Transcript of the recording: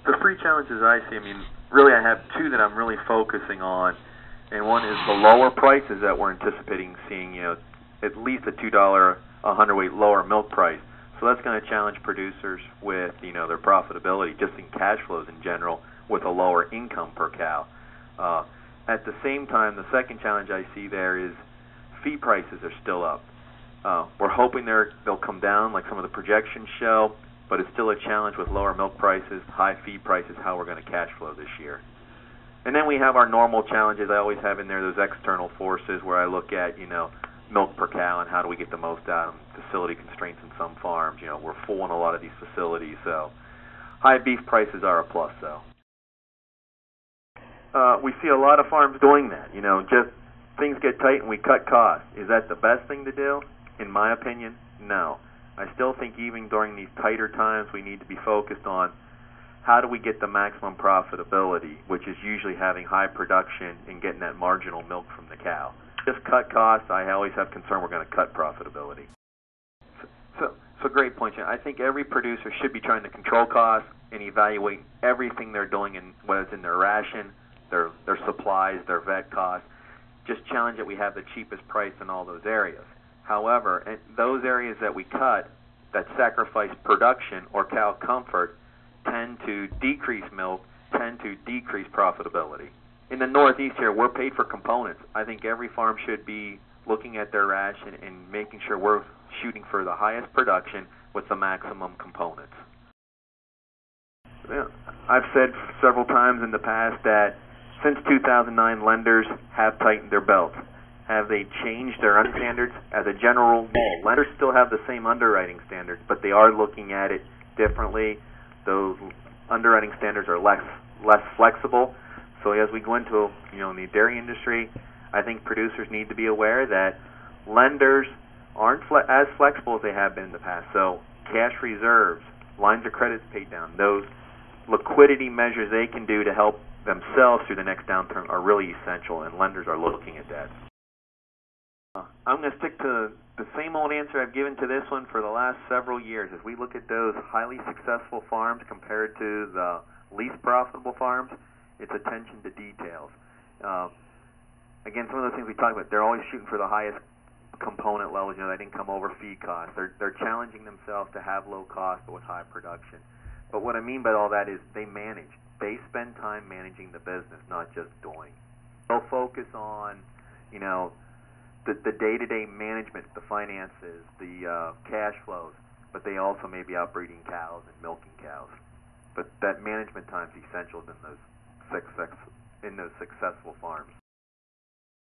The three challenges I see, really I have two that I'm really focusing on, and one is the lower prices that we're anticipating seeing, at least a $2 a hundredweight lower milk price. So that's going to challenge producers with, their profitability, just in cash flows in general, with a lower income per cow. At the same time, the second challenge I see there is feed prices are still up. We're hoping they'll come down like some of the projections show, but it's still a challenge with lower milk prices, high feed prices, how we're going to cash flow this year. And then we have our normal challenges I always have in there, those external forces where I look at, milk per cow and how do we get the most out of them, facility constraints in some farms. We're full in a lot of these facilities, so high beef prices are a plus, though. We see a lot of farms doing that, just things get tight and we cut costs. Is that the best thing to do? In my opinion, no. I still think even during these tighter times we need to be focused on how do we get the maximum profitability, which is usually having high production and getting that marginal milk from the cow. Just cut costs, I always have concern we're going to cut profitability. So great point, Jen. I think every producer should be trying to control costs and evaluate everything they're doing, in whether it's in their ration, their supplies, their vet costs. Just challenge that we have the cheapest price in all those areas. However, in those areas that we cut that sacrifice production or cow comfort tend to decrease milk, tend to decrease profitability. In the Northeast here, we're paid for components. I think every farm should be looking at their ration and making sure we're shooting for the highest production with the maximum components. I've said several times in the past that since 2009, lenders have tightened their belts. Have they changed their underwriting standards? As a general rule, lenders still have the same underwriting standards, but they are looking at it differently. Those underwriting standards are less flexible. So as we go into, in the dairy industry, I think producers need to be aware that lenders aren't as flexible as they have been in the past. So cash reserves, lines of credits paid down, those liquidity measures they can do to help themselves through the next downturn are really essential, and lenders are looking at that. I'm going to stick to the same old answer I've given to this one for the last several years. As we look at those highly successful farms compared to the least profitable farms, it's attention to details. Again, some of those things we talked about, they're always shooting for the highest component levels, that income over feed costs. They're challenging themselves to have low cost but with high production. But what I mean by all that is they manage. They spend time managing the business, not just doing. They'll focus on, the day-to-day management, the finances, the cash flows, but they also may be out breeding cows and milking cows. But that management time is essential in those successful farms.